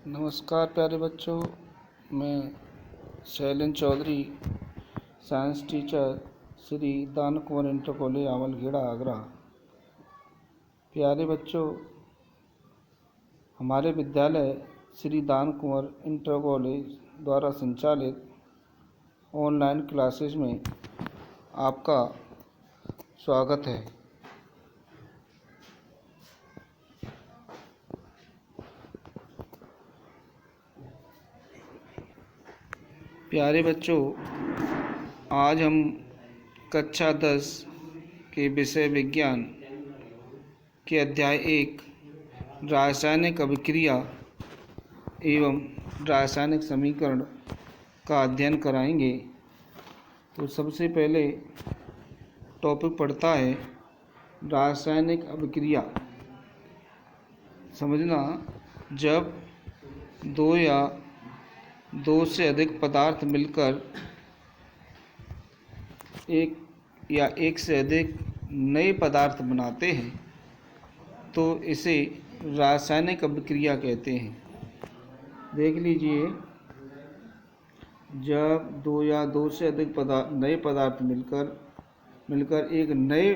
नमस्कार प्यारे बच्चों, मैं शैलेंद्र चौधरी, साइंस टीचर, श्री दान कुंवर इंटर कॉलेज आमलखेड़ा आगरा। प्यारे बच्चों, हमारे विद्यालय श्री दान कुंवर इंटर कॉलेज द्वारा संचालित ऑनलाइन क्लासेस में आपका स्वागत है। प्यारे बच्चों, आज हम कक्षा 10 के विषय विज्ञान के अध्याय 1 रासायनिक अभिक्रिया एवं रासायनिक समीकरण का अध्ययन कराएंगे। तो सबसे पहले टॉपिक पढ़ता है रासायनिक अभिक्रिया। समझना, जब दो या दो से अधिक पदार्थ मिलकर एक या एक से अधिक नए पदार्थ बनाते हैं तो इसे रासायनिक अभिक्रिया कहते हैं। देख लीजिए, जब दो या दो से अधिक नए पदार्थ मिलकर एक नए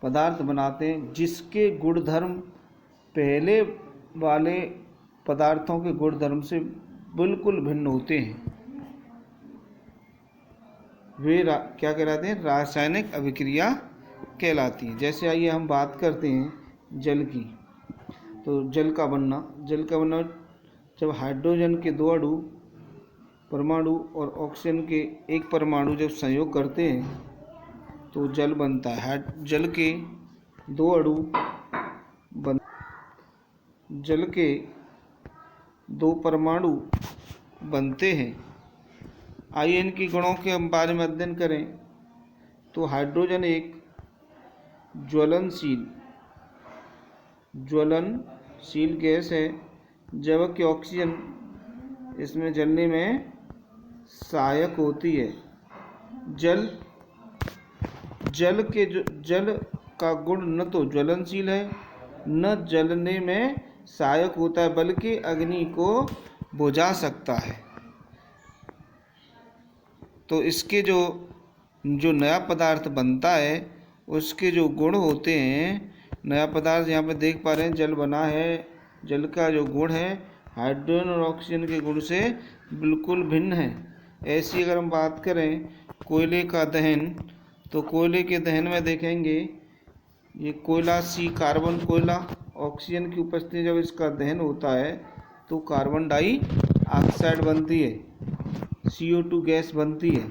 पदार्थ बनाते हैं जिसके गुणधर्म पहले वाले पदार्थों के गुणधर्म से बिल्कुल भिन्न होते हैं, वे क्या कहलाते हैं? रासायनिक अभिक्रिया कहलाती हैं। जैसे आइए हम बात करते हैं जल की। तो जल का बनना जब हाइड्रोजन के दो परमाणु और ऑक्सीजन के एक परमाणु जब संयोग करते हैं तो जल बनता है। जल के दो परमाणु बनते हैं। आइए इनके गुणों के हम बारे में अध्ययन करें। तो हाइड्रोजन एक ज्वलनशील गैस है, जबकि ऑक्सीजन इसमें जलने में सहायक होती है। जल का गुण न तो ज्वलनशील है न जलने में सहायक होता है, बल्कि अग्नि को बुझा सकता है। तो इसके जो नया पदार्थ बनता है उसके जो गुण होते हैं, नया पदार्थ यहाँ पे देख पा रहे हैं जल बना है। जल का जो गुण है हाइड्रोजन और ऑक्सीजन के गुण से बिल्कुल भिन्न है। ऐसी अगर हम बात करें कोयले का दहन, तो कोयले के दहन में देखेंगे ये कोयला कार्बन कोयला, ऑक्सीजन की उपस्थिति जब इसका दहन होता है तो कार्बन डाइऑक्साइड बनती है, CO2 गैस बनती है।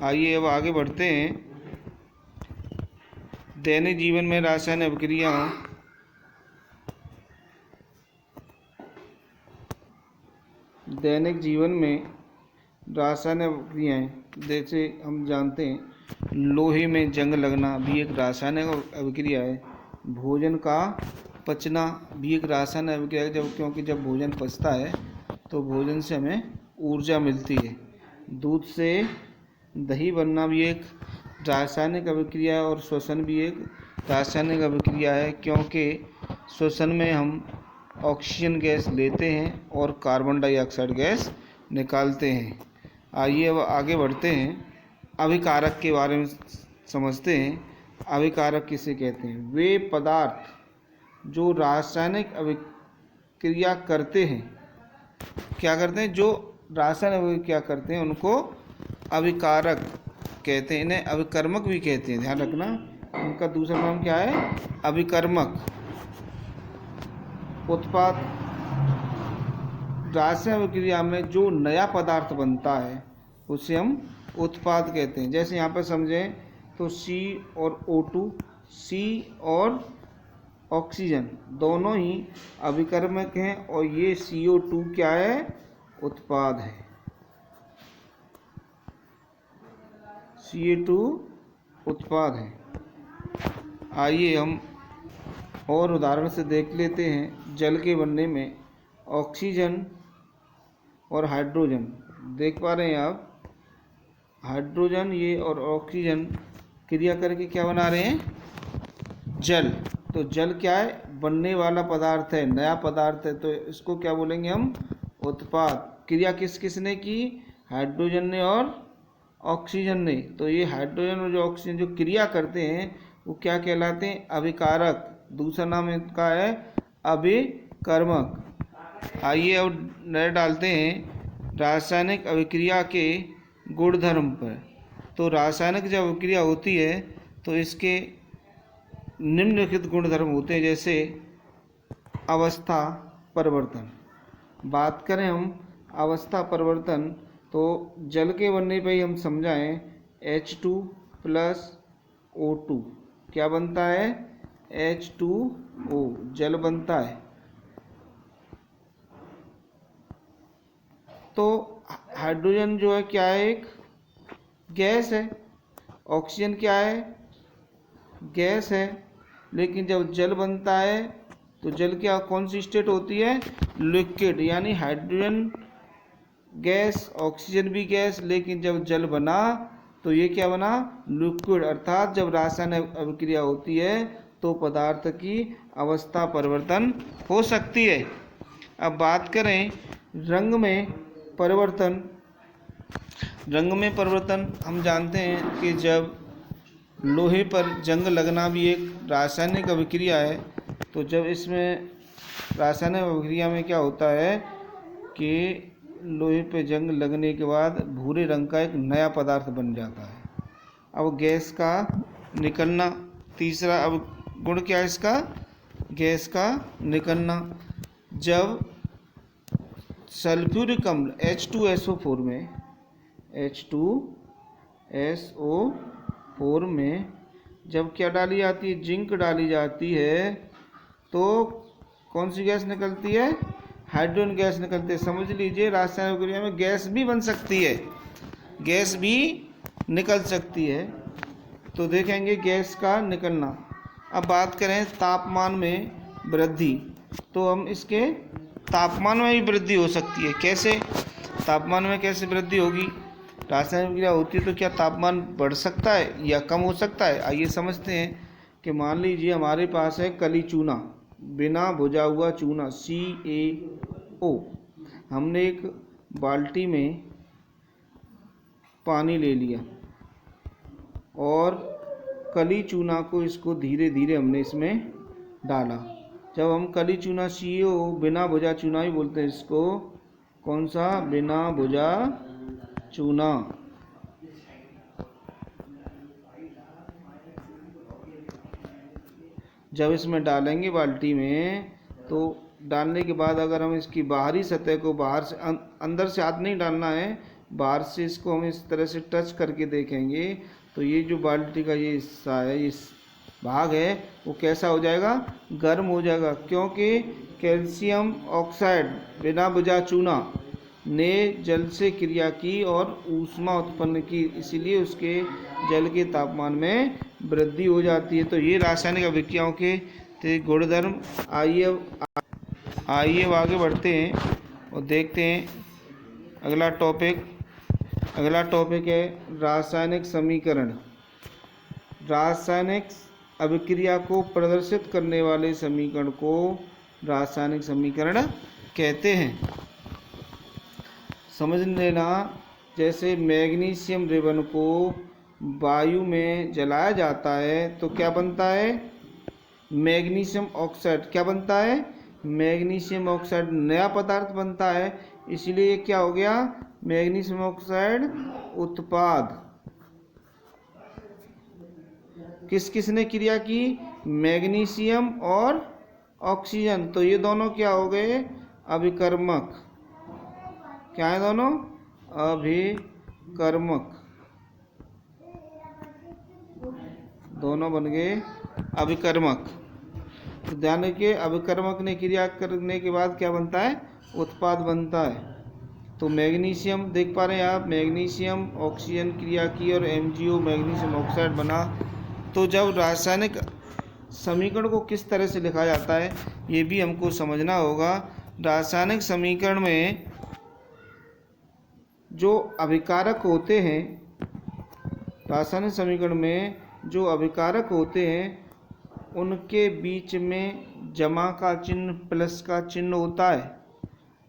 आइए अब आगे बढ़ते हैं। दैनिक जीवन में रासायनिक अभिक्रिया अभिक्रियाएं, जैसे हम जानते हैं लोहे में जंग लगना भी एक रासायनिक अभिक्रिया है। भोजन का पचना भी एक रासायनिक अभिक्रिया है, क्योंकि जब भोजन पचता है तो भोजन से हमें ऊर्जा मिलती है। दूध से दही बनना भी एक रासायनिक अभिक्रिया है और श्वसन भी एक रासायनिक अभिक्रिया है, क्योंकि श्वसन में हम ऑक्सीजन गैस लेते हैं और कार्बन डाइऑक्साइड गैस निकालते हैं। आइए अब आगे बढ़ते हैं, अभिकारक के बारे में समझते हैं। अभिकारक किसे कहते हैं? वे पदार्थ जो रासायनिक अभिक्रिया करते हैं, क्या करते हैं? जो रासायनिक अभिक्रिया करते हैं उनको अभिकारक कहते हैं। इन्हें अभिकर्मक भी कहते हैं, ध्यान रखना। उनका दूसरा नाम क्या है? अभिकर्मक। उत्पाद, रासायनिक अभिक्रिया में जो नया पदार्थ बनता है उसे हम उत्पाद कहते हैं। जैसे यहाँ पर समझें तो C और O2, C और ऑक्सीजन दोनों ही अभिकर्मक हैं और ये CO2 क्या है? उत्पाद है। CO2 उत्पाद है। आइए हम और उदाहरण से देख लेते हैं। जल के बनने में ऑक्सीजन और हाइड्रोजन, देख पा रहे हैं आप, हाइड्रोजन ये और ऑक्सीजन क्रिया करके क्या बना रहे हैं? जल। तो जल क्या है? बनने वाला पदार्थ है, नया पदार्थ है, तो इसको क्या बोलेंगे हम? उत्पाद। क्रिया किस किस ने की? हाइड्रोजन ने और ऑक्सीजन ने। तो ये हाइड्रोजन और जो ऑक्सीजन जो क्रिया करते हैं वो क्या कहलाते हैं? अभिकारक। दूसरा नाम इनका है अभिकर्मक। आइए अब नजर डालते हैं रासायनिक अभिक्रिया के गुणधर्म पर। तो रासायनिक जब अभिक्रिया होती है तो इसके निम्नलिखित गुणधर्म होते हैं, जैसे अवस्था परिवर्तन। बात करें हम अवस्था परिवर्तन तो जल के बनने पे ही हम समझाएं H2+O2 क्या बनता है? H2O जल बनता है। तो हाइड्रोजन जो है क्या है? एक गैस है। ऑक्सीजन क्या है? गैस है। लेकिन जब जल बनता है तो जल क्या कौन सी स्टेट होती है? लिक्विड। यानी हाइड्रोजन गैस, ऑक्सीजन भी गैस, लेकिन जब जल बना तो ये क्या बना? लिक्विड। अर्थात जब रासायनिक अभिक्रिया होती है तो पदार्थ की अवस्था परिवर्तन हो सकती है। अब बात करें रंग में परिवर्तन। रंग में परिवर्तन हम जानते हैं कि जब लोहे पर जंग लगना भी एक रासायनिक अभिक्रिया है। तो जब इसमें रासायनिक अभिक्रिया में क्या होता है कि लोहे पे जंग लगने के बाद भूरे रंग का एक नया पदार्थ बन जाता है। अब गैस का निकलना, तीसरा अब गुण क्या है इसका? गैस का निकलना। जब सल्फ्यूरिक अम्ल H2SO4 में H2SO4 में जब क्या डाली जाती है? जिंक डाली जाती है तो कौन सी गैस निकलती है? हाइड्रोजन गैस निकलती है। समझ लीजिए रासायनिक अभिक्रिया में गैस भी बन सकती है, गैस भी निकल सकती है। तो देखेंगे गैस का निकलना। अब बात करें तापमान में वृद्धि, तो हम इसके तापमान में भी वृद्धि हो सकती है। कैसे? तापमान में कैसे वृद्धि होगी? रासायनिक अभिक्रिया होती है तो क्या तापमान बढ़ सकता है या कम हो सकता है? आइए समझते हैं कि मान लीजिए हमारे पास है कली चूना, बिना भुजा हुआ चूना CaO। हमने एक बाल्टी में पानी ले लिया और कली चूना को इसको धीरे धीरे हमने इसमें डाला। जब हम कली चूना CaO बिना भुजा चूना ही बोलते हैं इसको। कौन सा? बिना भुजा चूना। जब इसमें डालेंगे बाल्टी में तो डालने के बाद अगर हम इसकी बाहरी सतह को बाहर से अंदर से हाथ नहीं डालना है, बाहर से इसको हम इस तरह से टच करके देखेंगे तो ये जो बाल्टी का ये हिस्सा है, इस भाग है, वो कैसा हो जाएगा? गर्म हो जाएगा। क्योंकि कैल्शियम ऑक्साइड बिना भुजा चूना ने जल से क्रिया की और ऊष्मा उत्पन्न की, इसलिए उसके जल के तापमान में वृद्धि हो जाती है। तो ये रासायनिक अभिक्रियाओं के गुणधर्म। आइए अब आगे बढ़ते हैं और देखते हैं अगला टॉपिक है रासायनिक समीकरण। रासायनिक अभिक्रिया को प्रदर्शित करने वाले समीकरण को रासायनिक समीकरण कहते हैं। समझ लेना, जैसे मैग्नीशियम रिबन को वायु में जलाया जाता है तो क्या बनता है? Magnesium oxide. क्या बनता है? मैग्नीशियम ऑक्साइड नया पदार्थ बनता है, इसलिए क्या हो गया? मैग्नीशियम ऑक्साइड उत्पाद। किस किस ने क्रिया की? मैग्नीशियम और ऑक्सीजन। तो ये दोनों क्या हो गए? अभिकर्मक। क्या है दोनों? अभिकर्मक। दोनों बन गए अभिकर्मक। तो ध्यान रखिए, अभिकर्मक ने क्रिया करने के बाद क्या बनता है? उत्पाद बनता है। तो मैग्नीशियम देख पा रहे हैं आप, मैग्नीशियम ऑक्सीजन क्रिया की और MgO मैग्नीशियम ऑक्साइड बना। तो जब रासायनिक समीकरण को किस तरह से लिखा जाता है ये भी हमको समझना होगा। रासायनिक समीकरण में जो अभिकारक होते हैं, रासायनिक समीकरण में जो अभिकारक होते हैं उनके बीच में जमा का चिन्ह प्लस का चिन्ह होता है,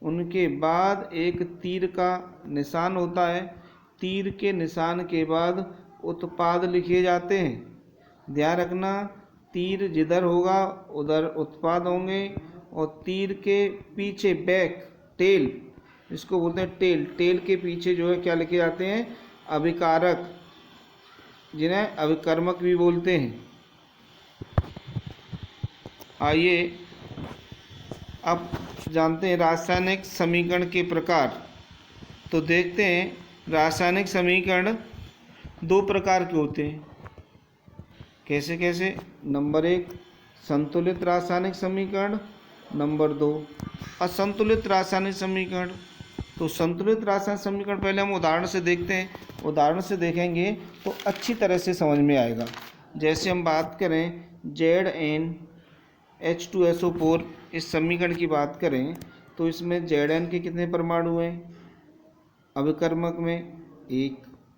उनके बाद एक तीर का निशान होता है, तीर के निशान के बाद उत्पाद लिखे जाते हैं। ध्यान रखना, तीर जिधर होगा उधर उत्पाद होंगे, और तीर के पीछे बैक टेल, इसको बोलते हैं टेल, टेल के पीछे जो है क्या लिखे जाते हैं, अभिकारक, जिन्हें अभिकर्मक भी बोलते हैं। आइए अब जानते हैं रासायनिक समीकरण के प्रकार। तो देखते हैं रासायनिक समीकरण दो प्रकार के होते हैं। कैसे कैसे? नंबर 1 संतुलित रासायनिक समीकरण, नंबर 2 असंतुलित रासायनिक समीकरण। तो संतुलित रासायनिक समीकरण पहले हम उदाहरण से देखते हैं, उदाहरण से देखेंगे तो अच्छी तरह से समझ में आएगा। जैसे हम बात करें ZnH2SO4, इस समीकरण की बात करें तो इसमें Zn के कितने परमाणु हैं? अभिकर्मक में 1,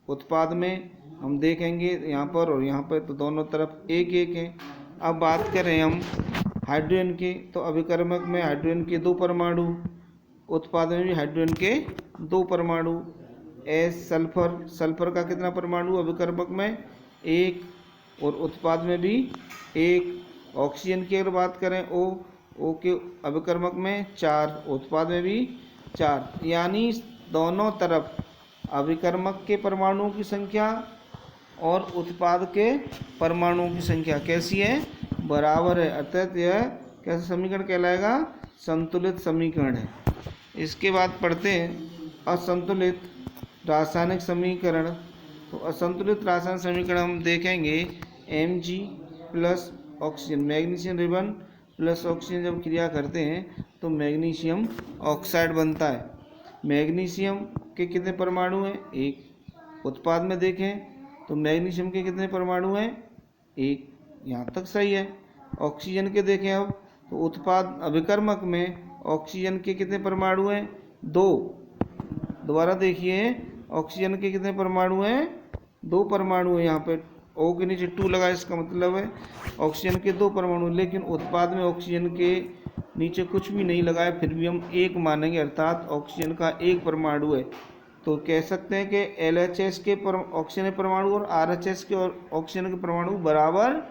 उत्पाद में हम देखेंगे यहाँ पर और यहाँ पर, तो दोनों तरफ 1 1 है। अब बात करें हम हाइड्रोजन की, तो अभिकर्मक में हाइड्रोजन के 2 परमाणु, उत्पाद में भी हाइड्रोजन के 2 परमाणु। सल्फर, सल्फर का कितना परमाणु? अभिकर्मक में 1 और उत्पाद में भी 1। ऑक्सीजन की अगर बात करें ओ के अभिकर्मक में 4, उत्पाद में भी 4। यानी दोनों तरफ अभिकर्मक के परमाणुओं की संख्या और उत्पाद के परमाणुओं की संख्या कैसी है? बराबर है। अर्थात यह कैसा समीकरण कहलाएगा? संतुलित समीकरण है। इसके बाद पढ़ते हैं असंतुलित रासायनिक समीकरण। तो असंतुलित रासायनिक समीकरण हम देखेंगे Mg plus oxygen, magnesium ribbon plus oxygen जब क्रिया करते हैं तो मैग्नीशियम ऑक्साइड बनता है। मैग्नीशियम के कितने परमाणु हैं? 1। उत्पाद में देखें तो मैग्नीशियम के कितने परमाणु हैं? 1। यहाँ तक सही है। ऑक्सीजन के देखें अब, तो उत्पाद अभिकर्मक में ऑक्सीजन के कितने परमाणु हैं? 2। दोबारा देखिए, ऑक्सीजन के कितने परमाणु हैं? 2 परमाणु है। यहाँ पे O के नीचे 2 लगा, इसका मतलब है ऑक्सीजन के 2 परमाणु। लेकिन उत्पाद में ऑक्सीजन के नीचे कुछ भी नहीं लगा है, फिर भी हम 1 मानेंगे, अर्थात ऑक्सीजन का 1 परमाणु है। तो कह सकते हैं कि LHS के ऑक्सीजन परमाणु और RHS के ऑक्सीजन के परमाणु बराबर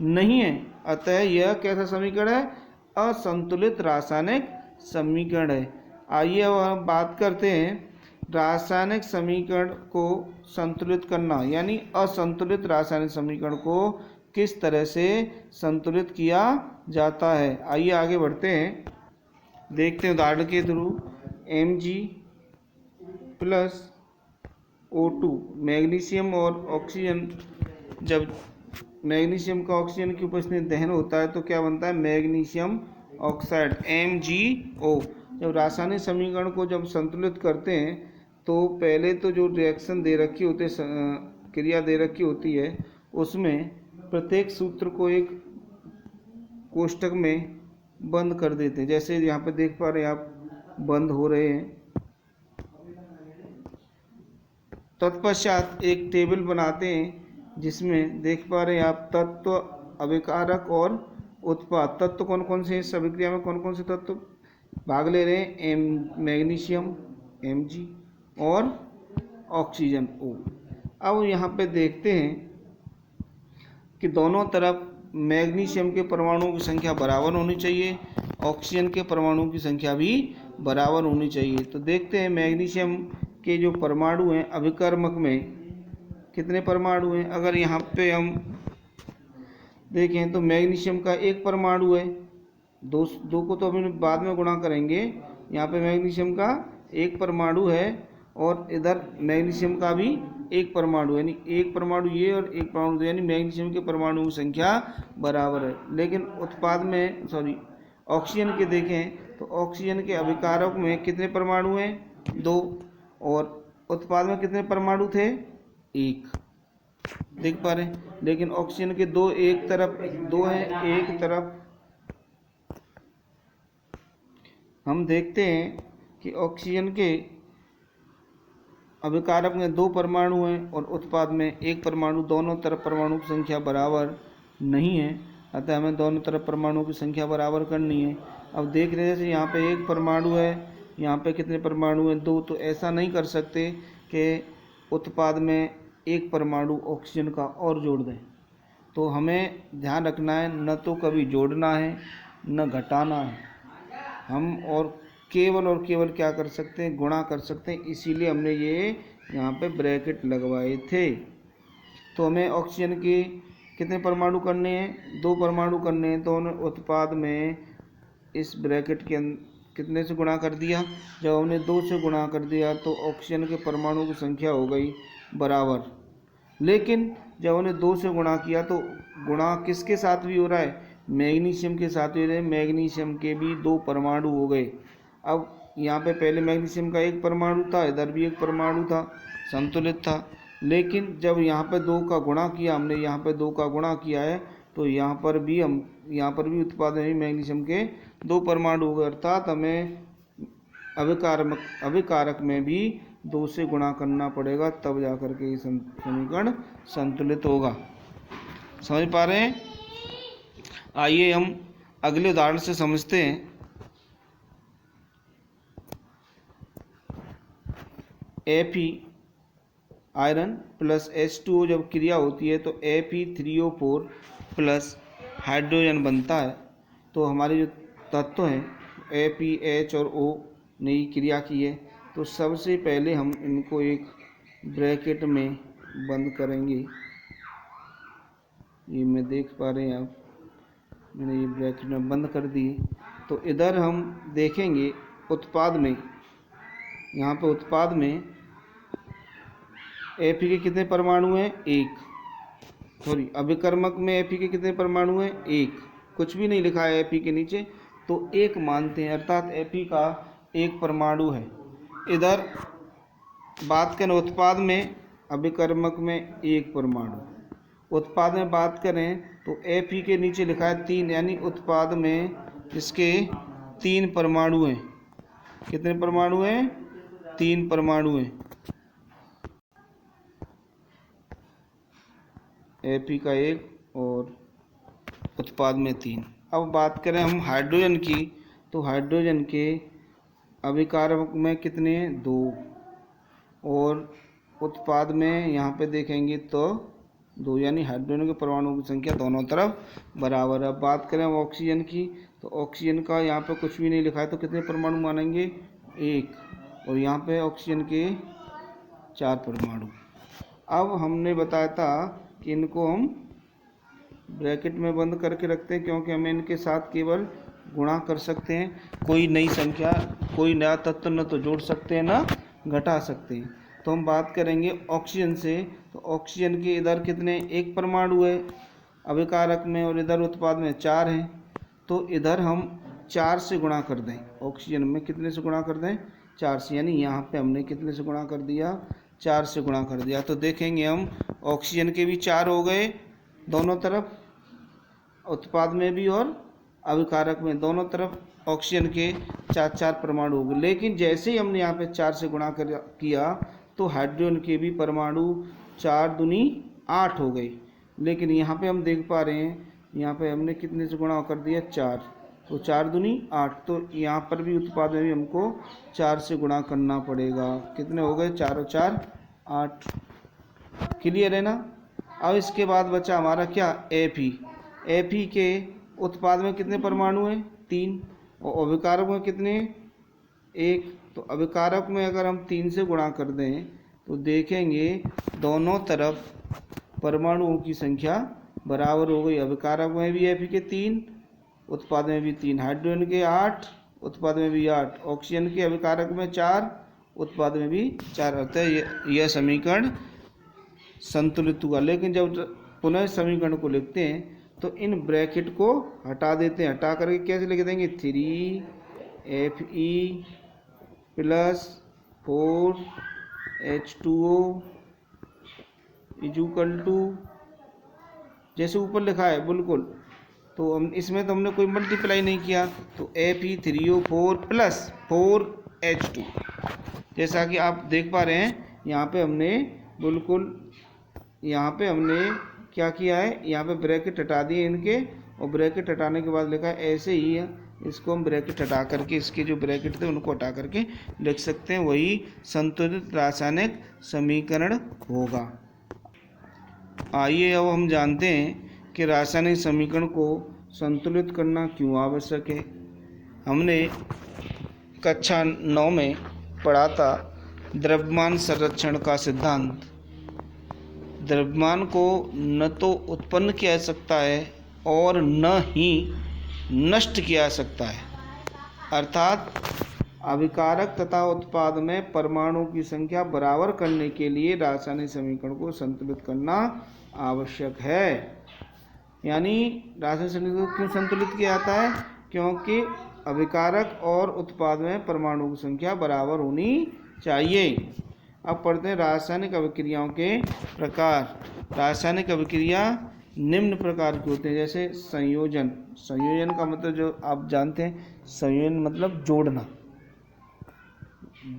नहीं है। अतः यह कैसा समीकरण है? असंतुलित रासायनिक समीकरण है। आइए अब हम बात करते हैं रासायनिक समीकरण को संतुलित करना, यानी असंतुलित रासायनिक समीकरण को किस तरह से संतुलित किया जाता है। आइए आगे बढ़ते हैं, देखते हैं उदाहरण के through. Mg plus O2, magnesium और ऑक्सीजन, जब मैग्नीशियम का ऑक्सीजन की उपस्थिति में दहन होता है तो क्या बनता है? Magnesium oxide, MgO। जब रासायनिक समीकरण को जब संतुलित करते हैं तो पहले तो जो रिएक्शन दे रखी होती है, क्रिया दे रखी होती है, उसमें प्रत्येक सूत्र को एक कोष्ठक में बंद कर देते हैं। जैसे यहाँ पे देख पा रहे हैं आप, बंद हो रहे हैं। तत्पश्चात एक टेबल बनाते हैं जिसमें देख पा रहे हैं आप तत्व, अभिकारक और उत्पाद। तत्व कौन कौन से हैं? इस अभिक्रिया में कौन कौन से तत्व भाग ले रहे हैं? मैग्नीशियम Mg और ऑक्सीजन O। अब यहाँ पे देखते हैं कि दोनों तरफ मैग्नीशियम के परमाणुओं की संख्या बराबर होनी चाहिए, ऑक्सीजन के परमाणुओं की संख्या भी बराबर होनी चाहिए। तो देखते हैं मैग्नीशियम के जो परमाणु हैं अभिकर्मक में कितने परमाणु हैं। अगर यहाँ पे हम देखें तो मैग्नीशियम का 1 परमाणु है, दो को तो अभी बाद में गुणा करेंगे। यहाँ पे मैग्नीशियम का 1 परमाणु है और इधर मैग्नीशियम का भी 1 परमाणु, यानी 1 परमाणु ये और 1 परमाणु, यानी मैग्नीशियम के परमाणुओं की संख्या बराबर है। लेकिन उत्पाद में ऑक्सीजन के देखें तो ऑक्सीजन के अभिकारक में कितने परमाणु हैं? 2, और उत्पाद में कितने परमाणु थे? 1। देख पा रहे हैं। लेकिन ऑक्सीजन के 2 एक तरफ 2 हैं, एक तरफ हम देखते हैं कि ऑक्सीजन के अभिकारक में 2 परमाणु हैं और उत्पाद में 1 परमाणु। दोनों तरफ परमाणु की संख्या बराबर नहीं है, अतः हमें दोनों तरफ परमाणुओं की संख्या बराबर करनी है। अब देख रहे हैं जैसे यहाँ पे एक परमाणु है, यहाँ पे कितने परमाणु हैं, 2। तो ऐसा नहीं कर सकते कि उत्पाद में एक परमाणु ऑक्सीजन का और जोड़ दें। तो हमें ध्यान रखना है, न तो कभी जोड़ना है न घटाना है, हम और केवल क्या कर सकते हैं, गुणा कर सकते हैं। इसीलिए हमने ये यहाँ पे ब्रैकेट लगवाए थे। तो हमें ऑक्सीजन के कितने परमाणु करने हैं, 2 परमाणु करने हैं। तो हमने उत्पाद में इस ब्रैकेट के कितने से गुणा कर दिया, जब हमने 2 से गुणा कर दिया तो ऑक्सीजन के परमाणुओं की संख्या हो गई बराबर। लेकिन जब हमने 2 से गुणा किया तो गुणा किसके साथ भी हो रहा है, मैग्नीशियम के साथ हो रहा है। मैग्नीशियम के भी 2 परमाणु हो गए। अब यहाँ पे पहले मैग्नीशियम का 1 परमाणु था, इधर भी 1 परमाणु था, संतुलित था। लेकिन जब यहाँ पे 2 का गुणा किया, हमने यहाँ पे 2 का गुणा किया है, तो यहाँ पर भी उत्पाद में मैग्नीशियम के 2 परमाणु हो गए। अर्थात हमें अभिकारक में भी 2 से गुणा करना पड़ेगा, तब जाकर के ये समीकरण संतुलित होगा। समझ पा रहे हैं? आइए हम अगले उदाहरण से समझते हैं। Fe आयरन प्लस H2O जब क्रिया होती है तो Fe3O4 प्लस हाइड्रोजन बनता है। तो हमारे जो तत्व हैं Fe, H और O ने ही क्रिया की है। तो सबसे पहले हम इनको एक ब्रैकेट में बंद करेंगे। ये मैं देख पा रहे हैं, आप मैंने ये ब्रैकेट में बंद कर दी। तो इधर हम देखेंगे उत्पाद में, यहाँ पे उत्पाद में Fe के कितने परमाणु हैं, 1। अभिकर्मक में Fe के कितने परमाणु हैं, 1। कुछ भी नहीं लिखा है Fe के नीचे, तो 1 मानते हैं, अर्थात Fe का 1 परमाणु है। इधर बात करें उत्पाद में, अभिकर्मक में 1 परमाणु। उत्पाद में बात करें तो Fe के नीचे लिखा है 3, यानी उत्पाद में इसके 3 परमाणु हैं। कितने परमाणु हैं, 3 परमाणु हैं। Fe का 1 और उत्पाद में 3। अब बात करें हम हाइड्रोजन की, तो हाइड्रोजन के अभिकारक में कितने हैं, 2। और उत्पाद में यहाँ पे देखेंगे तो 2, यानी हाइड्रोजन के परमाणुओं की संख्या दोनों तरफ बराबर है। अब बात करें हम ऑक्सीजन की, तो ऑक्सीजन का यहाँ पे कुछ भी नहीं लिखा है, तो कितने परमाणु मानेंगे, 1। और यहाँ पे ऑक्सीजन के 4 परमाणु। अब हमने बताया था कि इनको हम ब्रैकेट में बंद करके रखते हैं, क्योंकि हमें इनके साथ केवल गुणा कर सकते हैं। कोई नई संख्या, कोई नया तत्व न तो जोड़ सकते हैं ना घटा सकते हैं। तो हम बात करेंगे ऑक्सीजन से, तो ऑक्सीजन के इधर कितने, 1 परमाणु है अभिकारक में, और इधर उत्पाद में 4 हैं। तो इधर हम 4 से गुणा कर दें, ऑक्सीजन में कितने से गुणा कर दें, 4 से, यानी यहाँ पे हमने कितने से गुणा कर दिया, 4 से गुणा कर दिया। तो देखेंगे हम ऑक्सीजन के भी 4 हो गए दोनों तरफ, उत्पाद में भी और अभिकारक में, दोनों तरफ ऑक्सीजन के 4 परमाणु हो गए। लेकिन जैसे ही हमने यहाँ पे 4 से गुणा किया तो हाइड्रोजन के भी परमाणु 4 दूनी 8 हो गए। लेकिन यहाँ पे हम देख पा रहे हैं, यहाँ पे हमने कितने से गुणा कर दिया, 4। तो 4 दूनी 8। तो यहाँ पर भी उत्पाद में भी हमको 4 से गुणा करना पड़ेगा। कितने हो गए, 4 और 4 8। क्लियर है ना? अब इसके बाद बचा हमारा क्या, Fe के उत्पाद में कितने परमाणु हैं, 3। और अभिकारक में कितने, 1। तो अभिकारक में अगर हम 3 से गुणा कर दें तो देखेंगे दोनों तरफ परमाणुओं की संख्या बराबर हो गई। अभिकारक में भी Fe के 3, उत्पाद में भी 3। हाइड्रोजन के 8, उत्पाद में भी 8। ऑक्सीजन के अभिकारक में 4, उत्पाद में भी 4। अतः यह समीकरण संतुलित हुआ। लेकिन जब पुनः समीकरण को लिखते हैं तो इन ब्रैकेट को हटा देते हैं। हटा करके कैसे लिख देंगे, 3Fe plus 4H2O equal to, जैसे ऊपर लिखा है बिल्कुल। तो हम इसमें तो हमने कोई मल्टीप्लाई नहीं किया, तो Fe3O4 प्लस 4H2, जैसा कि आप देख पा रहे हैं यहाँ पे हमने बिल्कुल, यहाँ पे हमने क्या किया है, यहाँ पे ब्रैकेट हटा दिए इनके और ब्रैकेट हटाने के बाद लिखा है ऐसे ही है, इसको हम ब्रैकेट हटा करके इसके जो ब्रैकेट थे उनको हटा करके लिख सकते हैं, वही संतुलित रासायनिक समीकरण होगा। आइए अब हम जानते हैं कि रासायनिक समीकरण को संतुलित करना क्यों आवश्यक है। हमने कक्षा 9 में पढ़ा था द्रव्यमान संरक्षण का सिद्धांत। द्रव्यमान को न तो उत्पन्न किया जा सकता है और न ही नष्ट किया जा सकता है, अर्थात अभिकारक तथा उत्पाद में परमाणुओं की संख्या बराबर करने के लिए रासायनिक समीकरण को संतुलित करना आवश्यक है। यानी रासायनिक समीकरण को क्यों संतुलित किया जाता है? क्योंकि अभिकारक और उत्पाद में परमाणुओं की संख्या बराबर होनी चाहिए। अब पढ़ते हैं रासायनिक अभिक्रियाओं के प्रकार। रासायनिक अभिक्रिया निम्न प्रकार की होते हैं, जैसे संयोजन। संयोजन का मतलब जो आप जानते हैं, संयोजन मतलब जोड़ना।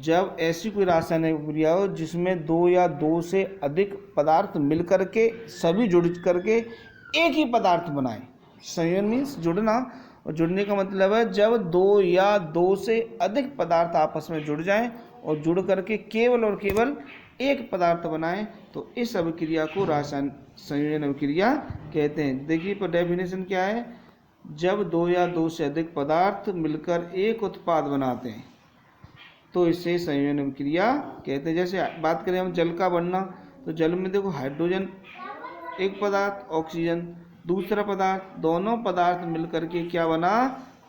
जब ऐसी कोई रासायनिक अभिक्रिया हो जिसमें दो या दो से अधिक पदार्थ मिलकर के सभी जुड़ करके एक ही पदार्थ बनाए। संयोजन मीन्स जुड़ना, और जुड़ने का मतलब है जब दो या दो से अधिक पदार्थ आपस में जुड़ जाएं और जुड़ करके केवल और केवल एक पदार्थ बनाएं, तो इस अभिक्रिया को रासायनिक संयोजन अभिक्रिया कहते हैं। देखिए पर डेफिनेशन क्या है, जब दो या दो से अधिक पदार्थ मिलकर एक उत्पाद बनाते हैं तो इसे संयोजन अभिक्रिया कहते हैं। जैसे बात करें हम जल का बनना, तो जल में देखो हाइड्रोजन एक पदार्थ, ऑक्सीजन दूसरा पदार्थ, दोनों पदार्थ मिलकर के क्या बना?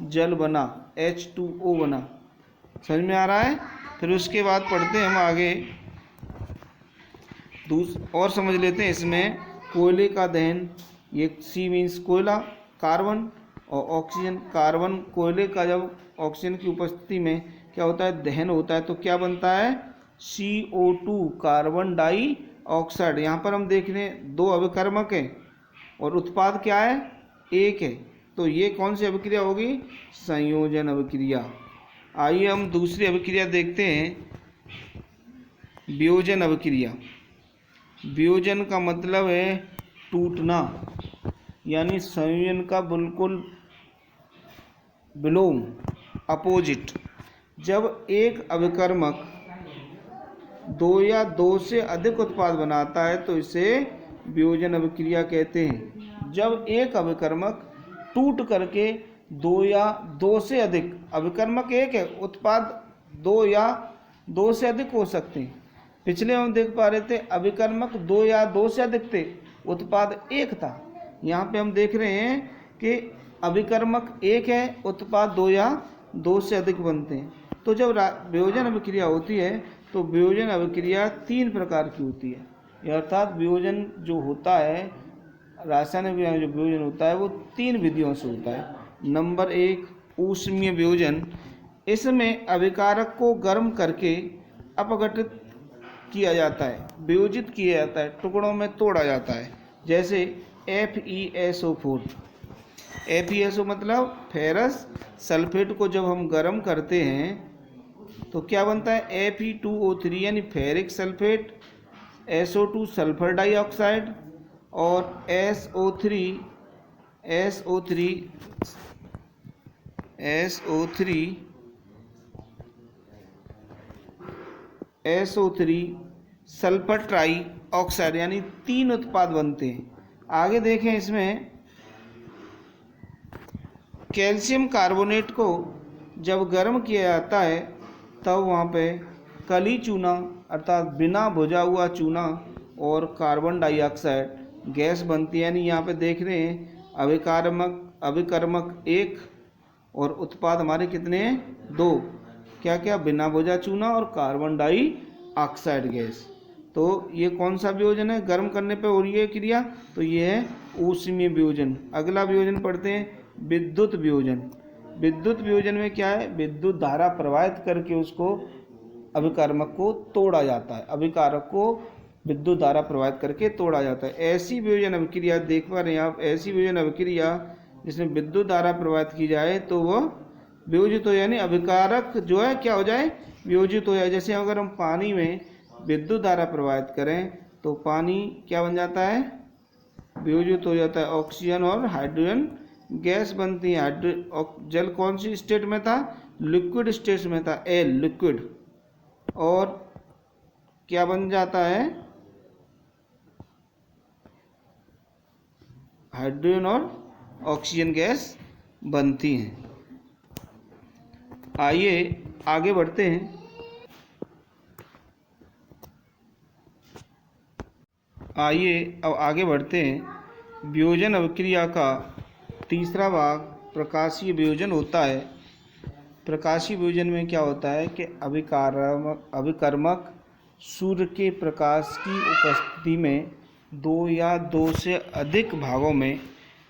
जल बना, H2O बना। समझ में आ रहा है? फिर उसके बाद पढ़ते हैं हम आगे और समझ लेते हैं इसमें कोयले का दहन। ये C मीन्स कोयला, कार्बन, और ऑक्सीजन। कार्बन कोयले का जब ऑक्सीजन की उपस्थिति में क्या होता है? दहन होता है, तो क्या बनता है? CO2 carbon dioxide. यहाँ पर हम देख रहे हैं दो अभिकर्मक हैं और उत्पाद क्या है? एक है। तो ये कौन सी अभिक्रिया होगी? संयोजन अभिक्रिया। आइए हम दूसरी अभिक्रिया देखते हैं, वियोजन अभिक्रिया। वियोजन का मतलब है टूटना, यानी संयोजन का बिल्कुल विलोम, अपोजिट। जब एक अभिकर्मक दो या दो से अधिक उत्पाद बनाता है तो इसे वियोजन अभिक्रिया कहते हैं। जब एक अभिकर्मक टूट करके दो या दो से अधिक, अभिकर्मक एक है, उत्पाद दो या दो से अधिक हो सकते हैं। पिछले हम देख पा रहे थे अभिकर्मक दो या दो से अधिक थे, उत्पाद एक था। यहाँ पे हम देख रहे हैं कि अभिकर्मक एक है, उत्पाद दो या दो से अधिक बनते हैं। तो जब वियोजन अभिक्रिया होती है तो वियोजन अभिक्रिया तीन प्रकार की होती है। अर्थात वियोजन जो होता है, रासायनिक अभिक्रिया में जो वियोजन होता है वो तीन विधियों से होता है। नंबर एक, ऊष्मीय वियोजन। इसमें अभिकारक को गर्म करके अपघटित किया जाता है, वियोजित किया जाता है, टुकड़ों में तोड़ा जाता है। जैसे FeSO4। FeSO मतलब फेरस सल्फेट को जब हम गर्म करते हैं तो क्या बनता है? Fe2O3 यानी ferric sulphate, SO2 sulphur dioxide, और SO3 सल्फर ट्राइऑक्साइड, यानी तीन उत्पाद बनते हैं। आगे देखें, इसमें कैल्शियम कार्बोनेट को जब गर्म किया जाता है तब वहाँ पे कली चूना अर्थात बिना भुजा हुआ चूना और कार्बन डाइऑक्साइड गैस बनती है। यानी यहाँ पे देख रहे हैं अभिकर्मक एक और उत्पाद हमारे कितने हैं? दो। क्या क्या? बिना भुजा चूना और कार्बन डाइऑक्साइड गैस। तो ये कौन सा वियोजन है? गर्म करने पे हो रही है क्रिया, तो ये है ऊष्मीय वियोजन। अगला वियोजन पढ़ते हैं, विद्युत वियोजन। विद्युत वियोजन में क्या है? विद्युत धारा प्रवाहित करके उसको अभिकर्मक को तोड़ा जाता है, अभिकारक को विद्युत धारा प्रवाहित करके तोड़ा जाता है। ऐसी वियोजन अभिक्रिया देख पा रहे हैं आप, ऐसी वियोजन अभिक्रिया जिसमें विद्युत धारा प्रवाहित की जाए तो वह वियोजित हो, यानी अभिकारक जो है क्या हो जाए? वियोजित हो जाए। जैसे अगर हम पानी में विद्युत धारा प्रवाहित करें तो पानी क्या बन जाता है? वियोजित हो जाता है, ऑक्सीजन और हाइड्रोजन गैस बनती है। जल कौन सी स्टेट में था? लिक्विड स्टेट में था, एल लिक्विड। और क्या बन जाता है? हाइड्रोजन और ऑक्सीजन गैस बनती हैं। आइए आगे बढ़ते हैं। अब आगे बढ़ते हैं। वियोजन अभिक्रिया का तीसरा भाग प्रकाशीय वियोजन होता है। प्रकाशीय वियोजन में क्या होता है कि अभिकर्मक सूर्य के प्रकाश की उपस्थिति में दो या दो से अधिक भागों में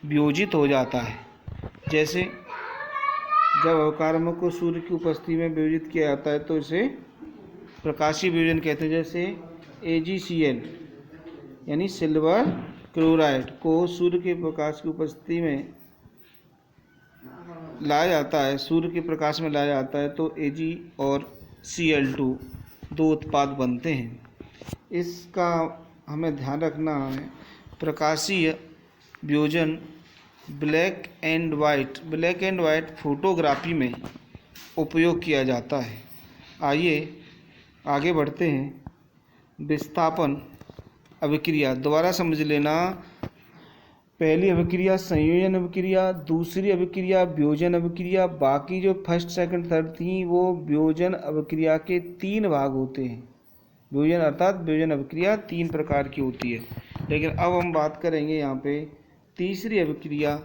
वियोजित हो जाता है। जैसे जब अभिकर्मक को सूर्य की उपस्थिति में वियोजित किया जाता है तो इसे प्रकाशीय वियोजन कहते हैं। जैसे AgCl यानी सिल्वर क्लोराइड को सूर्य के प्रकाश की उपस्थिति में लाया जाता है, सूर्य के प्रकाश में लाया जाता है तो Ag और Cl2 दो उत्पाद बनते हैं। इसका हमें ध्यान रखना है। प्रकाशीय वियोजन ब्लैक एंड वाइट फोटोग्राफी में उपयोग किया जाता है। आइए आगे बढ़ते हैं। विस्थापन अभिक्रिया दोबारा समझ लेना। पहली अभिक्रिया संयोजन अभिक्रिया, दूसरी अभिक्रिया वियोजन अभिक्रिया। बाकी जो फर्स्ट सेकंड थर्ड थी वो वियोजन अभिक्रिया के 3 भाग होते हैं। वियोजन अर्थात वियोजन अभिक्रिया 3 प्रकार की होती है। लेकिन अब हम बात करेंगे यहाँ पे तीसरी अभिक्रिया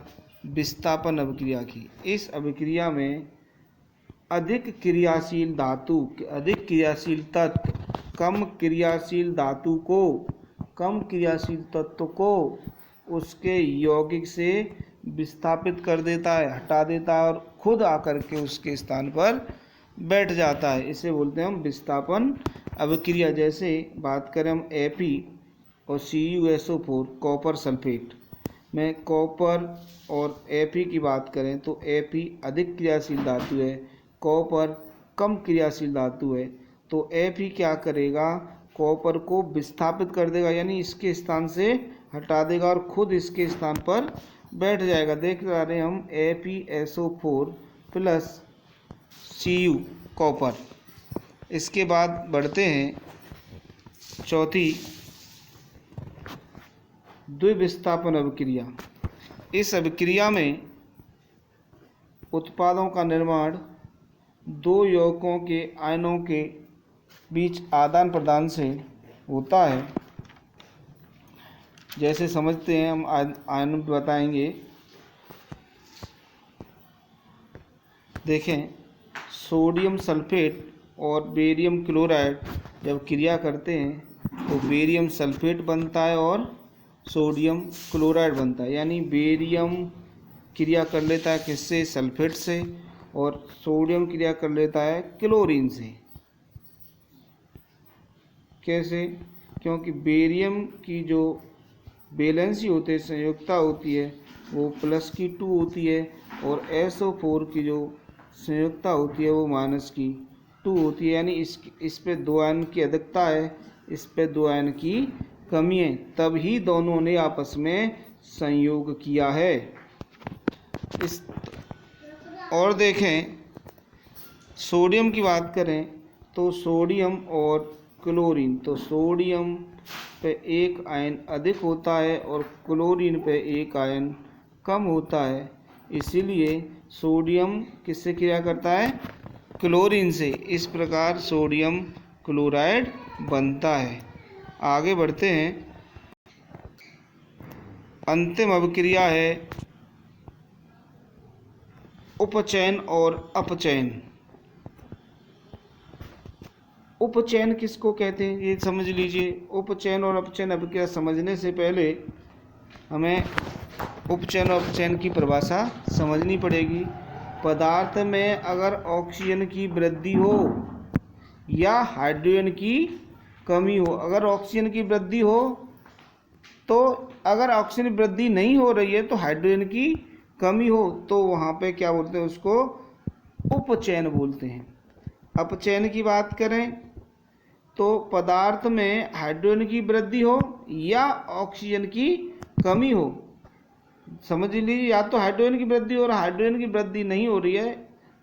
विस्थापन अभिक्रिया की। इस अभिक्रिया में अधिक क्रियाशील धातु, अधिक क्रियाशील तत्व कम क्रियाशील धातु को, कम क्रियाशील तत्व को उसके यौगिक से विस्थापित कर देता है, हटा देता है और खुद आकर के उसके स्थान पर बैठ जाता है। इसे बोलते हैं हम विस्थापन अभिक्रिया। जैसे बात करें हम Fe और CuSO4 कॉपर सल्फेट में, कॉपर और Fe की बात करें तो Fe अधिक क्रियाशील धातु है, कॉपर कम क्रियाशील धातु है। तो Fe क्या करेगा? कॉपर को विस्थापित कर देगा, यानी इसके स्थान से हटा देगा और खुद इसके स्थान पर बैठ जाएगा। देख रहे हैं हम FeSO4 प्लस Cu कॉपर। इसके बाद बढ़ते हैं चौथी द्विविस्थापन अभिक्रिया। इस अभिक्रिया में उत्पादों का निर्माण दो यौगिकों के आयनों के बीच आदान प्रदान से होता है। जैसे समझते हैं हम, आयन बताएंगे। देखें, सोडियम सल्फेट और बेरियम क्लोराइड जब क्रिया करते हैं तो बेरियम सल्फेट बनता है और सोडियम क्लोराइड बनता है। यानी बेरियम क्रिया कर लेता है किससे? सल्फेट से, और सोडियम क्रिया कर लेता है क्लोरीन से। कैसे? क्योंकि बेरियम की जो वैलेंसी होती है, संयोजकता होती है, वो +2 होती है और SO4 की जो संयोजकता होती है वो -2 होती है। यानी इस पे 2 आयन की अधिकता है, इस पे 2 आयन की कमी है, तभी दोनों ने आपस में संयोग किया है। और देखें, सोडियम की बात करें तो सोडियम और क्लोरीन, तो सोडियम पे 1 आयन अधिक होता है और क्लोरीन पे 1 आयन कम होता है। इसीलिए सोडियम किससे क्रिया करता है? क्लोरीन से। इस प्रकार सोडियम क्लोराइड बनता है। आगे बढ़ते हैं। अंतिम अभिक्रिया है उपचयन और अपचयन। उपचयन किसको कहते हैं ये समझ लीजिए। उपचयन और अपचयन अभिक्रिया समझने से पहले हमें उपचयन और अपचयन की परिभाषा समझनी पड़ेगी। पदार्थ में अगर ऑक्सीजन की वृद्धि हो या हाइड्रोजन की कमी हो, अगर ऑक्सीजन की वृद्धि हो तो, अगर ऑक्सीजन वृद्धि नहीं हो रही है तो हाइड्रोजन की कमी हो, तो वहाँ पे क्या बोलते हैं? उसको उपचयन बोलते हैं। अपचयन की बात करें तो पदार्थ में हाइड्रोजन की वृद्धि हो या ऑक्सीजन की कमी हो, समझ लीजिए, या तो हाइड्रोजन की वृद्धि और हाइड्रोजन की वृद्धि नहीं हो रही है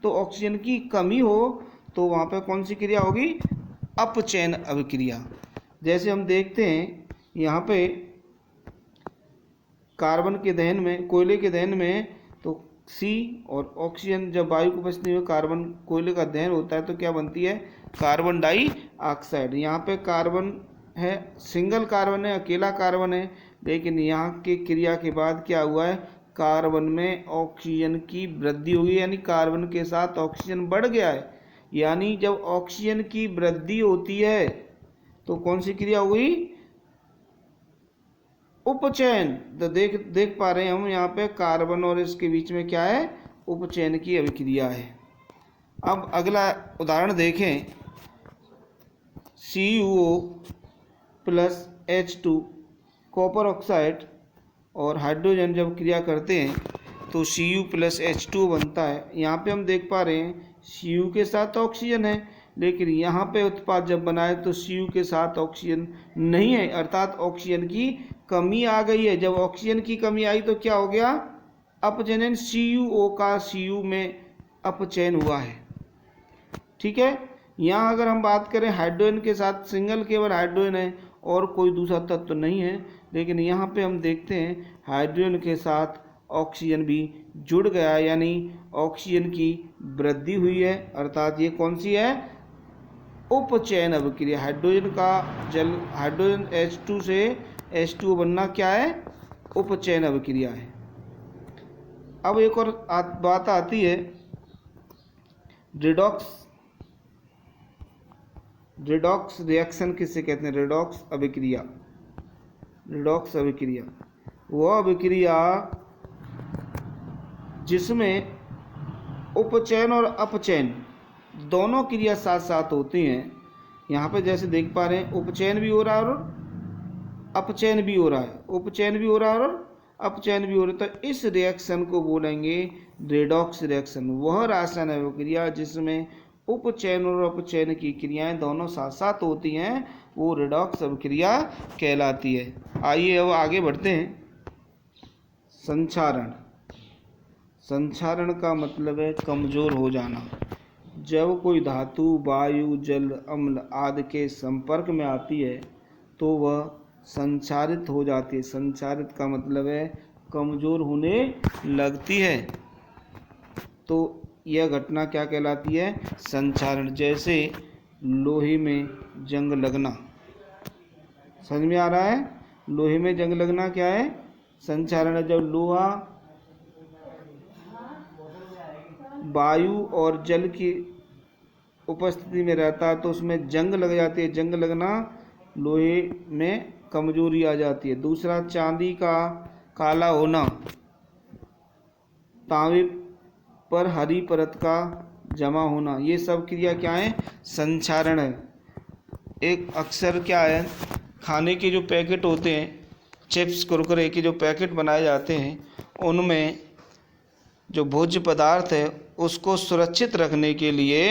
तो ऑक्सीजन की कमी हो, तो वहाँ पे कौन सी क्रिया होगी? अपचयन अभिक्रिया। जैसे हम देखते हैं यहाँ पे कार्बन के दहन में, कोयले के दहन में, तो सी और ऑक्सीजन, जब वायु की उपस्थिति में कार्बन कोयले का दहन होता है तो क्या बनती है? Carbon dioxide. यहाँ पे कार्बन है, सिंगल कार्बन है, अकेला कार्बन है, लेकिन यहाँ की क्रिया के बाद क्या हुआ है? कार्बन में ऑक्सीजन की वृद्धि हुई, यानी कार्बन के साथ ऑक्सीजन बढ़ गया है। यानी जब ऑक्सीजन की वृद्धि होती है तो कौन सी क्रिया हुई? उपचयन। तो देख पा रहे हैं हम यहाँ पे कार्बन और इसके बीच में क्या है? उपचयन की अभिक्रिया है। अब अगला उदाहरण देखें, CuO plus H2 copper oxide और हाइड्रोजन जब क्रिया करते हैं तो Cu प्लस H2 बनता है। यहाँ पे हम देख पा रहे हैं Cu के साथ ऑक्सीजन है, लेकिन यहाँ पे उत्पाद जब बनाए तो Cu के साथ ऑक्सीजन नहीं है, अर्थात ऑक्सीजन की कमी आ गई है। जब ऑक्सीजन की कमी आई तो क्या हो गया? अपचयन। CuO का Cu में अपचयन हुआ है। ठीक है। यहाँ अगर हम बात करें हाइड्रोजन के साथ, सिंगल केवल हाइड्रोजन है और कोई दूसरा तत्व तो नहीं है, लेकिन यहाँ पे हम देखते हैं हाइड्रोजन के साथ ऑक्सीजन भी जुड़ गया, यानी ऑक्सीजन की वृद्धि हुई है, अर्थात ये कौन सी है? उपचयन अभिक्रिया। हाइड्रोजन का हाइड्रोजन H2 से H2O बनना क्या है? उपचयन अभिक्रिया है। अब एक और बात आती है रिडॉक्स रिएक्शन किसे कहते हैं? रिडॉक्स अभिक्रिया। रिडॉक्स अभिक्रिया वह अभिक्रिया जिसमें उपचयन और अपचयन दोनों क्रिया साथ साथ होती हैं। यहाँ पे जैसे देख पा रहे हैं उपचयन भी हो रहा है और अपचयन भी हो रहा है, उपचयन भी हो रहा है और अपचयन भी हो रहा है। तो इस रिएक्शन को बोलेंगे रिडॉक्स रिएक्शन। वह रासायनिक अभिक्रिया जिसमें उपचयन और अपचयन की क्रियाएं दोनों साथ साथ होती हैं, वो रिडॉक्स अभिक्रिया कहलाती है। आइए अब आगे बढ़ते हैं। संक्षारण। संक्षारण का मतलब है कमजोर हो जाना। जब कोई धातु वायु, जल, अम्ल आदि के संपर्क में आती है तो वह संक्षारित हो जाती है। संक्षारित का मतलब है कमजोर होने लगती है। तो यह घटना क्या कहलाती है? संक्षारण। जैसे लोहे में जंग लगना, समझ में आ रहा है? लोहे में जंग लगना क्या है? संक्षारण है। जब लोहा वायु और जल की उपस्थिति में रहता है तो उसमें जंग लग जाती है। जंग लगना, लोहे में कमजोरी आ जाती है। दूसरा, चांदी का काला होना, तांबे पर हरी परत का जमा होना, ये सब क्रिया क्या है? संक्षारण है। एक अक्सर क्या है, खाने के जो पैकेट होते हैं, चिप्स कुरकुरे के जो पैकेट बनाए जाते हैं, उनमें जो भोज्य पदार्थ है उसको सुरक्षित रखने के लिए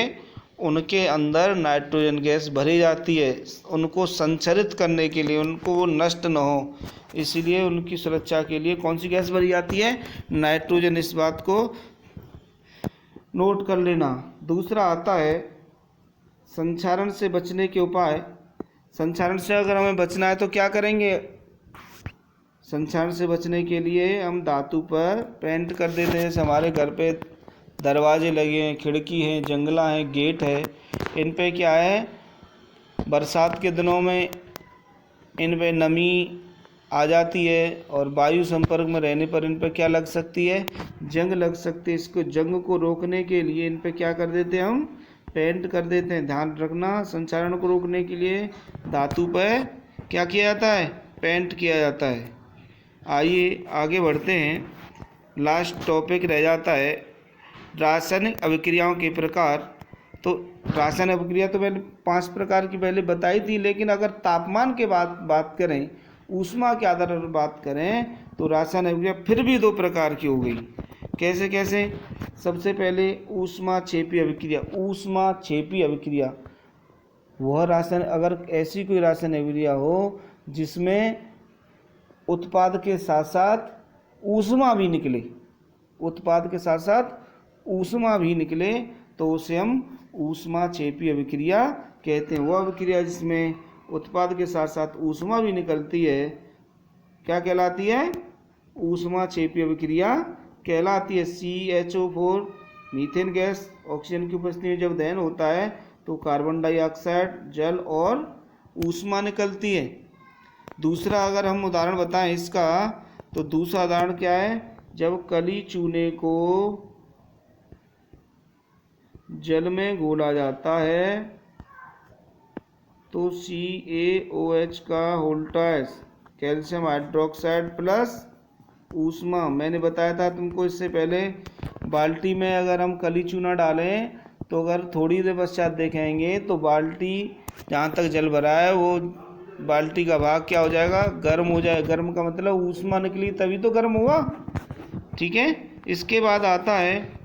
उनके अंदर नाइट्रोजन गैस भरी जाती है। उनको संचरित करने के लिए, उनको वो नष्ट न हो, इसीलिए उनकी सुरक्षा के लिए कौन सी गैस भरी जाती है? नाइट्रोजन। इस बात को नोट कर लेना। दूसरा आता है संक्षारण से बचने के उपाय। संक्षारण से अगर हमें बचना है तो क्या करेंगे? संक्षारण से बचने के लिए हम धातु पर पेंट कर देते हैं। जैसे हमारे घर पे दरवाजे लगे हैं, खिड़की हैं, जंगला हैं, गेट है, इन पे क्या है, बरसात के दिनों में इन पे नमी आ जाती है और वायु संपर्क में रहने पर इन पे क्या लग सकती है? जंग लग सकती है। इसको जंग को रोकने के लिए इन पे क्या कर देते हैं? हम पेंट कर देते हैं। ध्यान रखना, संक्षारण को रोकने के लिए धातु पर क्या किया जाता है? पेंट किया जाता है। आइए आगे बढ़ते हैं। लास्ट टॉपिक रह जाता है रासायनिक अभिक्रियाओं के प्रकार। तो रासायनिक अभिक्रिया तो मैंने 5 प्रकार की पहले बताई थी, लेकिन अगर तापमान के बात करें, ऊष्मा के आधार पर बात करें, तो रासायनिक अभिक्रिया फिर भी 2 प्रकार की हो गई। कैसे कैसे? सबसे पहले ऊष्माक्षेपी अभिक्रिया। ऊष्माक्षेपी अभिक्रिया वह रासायनिक, अगर ऐसी कोई रासायनिक अभिक्रिया हो जिसमें उत्पाद के साथ साथ ऊष्मा भी निकले, उत्पाद के साथ साथ ऊष्मा भी निकले तो उसे हम ऊष्माक्षेपी अभिक्रिया कहते हैं। वह अभिक्रिया जिसमें उत्पाद के साथ साथ ऊष्मा भी निकलती है क्या कहलाती है? ऊष्माक्षेपी अभिक्रिया कहलाती है। CHO4 मीथेन गैस ऑक्सीजन की उपस्थिति में जब दहन होता है तो कार्बन डाइऑक्साइड, जल और ऊष्मा निकलती है। दूसरा अगर हम उदाहरण बताएं इसका तो दूसरा उदाहरण क्या है? जब कली चूने को जल में घोला जाता है तो CaOH का वोल्टाज कैल्शियम हाइड्रोक्साइड प्लस ऊष्मा, मैंने बताया था तुमको इससे पहले, बाल्टी में अगर हम कली चूना डालें तो अगर थोड़ी देर पश्चात देखेंगे तो बाल्टी जहाँ तक जल भरा है वो बाल्टी का भाग क्या हो जाएगा? गर्म हो जाए। गर्म का मतलब ऊष्मा निकली तभी तो गर्म हुआ, ठीक है। इसके बाद आता है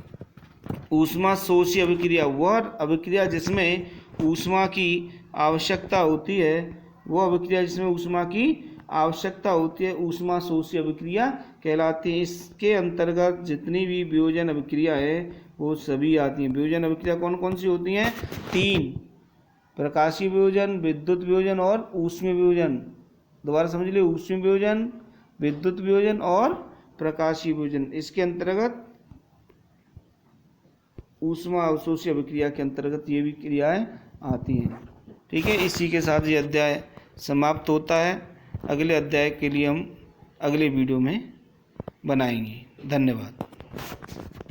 ऊष्मा शोषी अभिक्रिया। वह अभिक्रिया जिसमें ऊष्मा की आवश्यकता होती है, वो अभिक्रिया जिसमें ऊष्मा की आवश्यकता होती है ऊष्मा शोषी अभिक्रिया कहलाती है। इसके अंतर्गत जितनी भी वियोजन अभिक्रिया है वो सभी आती हैं। वियोजन अभिक्रिया कौन कौन सी होती हैं? 3, प्रकाशीय वियोजन, विद्युत वियोजन और ऊष्मीय वियोजन। दोबारा समझ लीजिए, ऊष्मीय वियोजन, विद्युत वियोजन और प्रकाशीय वियोजन। इसके अंतर्गत ऊष्मा अवशोषी अभिक्रिया के अंतर्गत ये भी क्रियाएं आती हैं, ठीक है। इसी के साथ ये अध्याय समाप्त होता है। अगले अध्याय के लिए हम अगले वीडियो में बनाएंगे। धन्यवाद।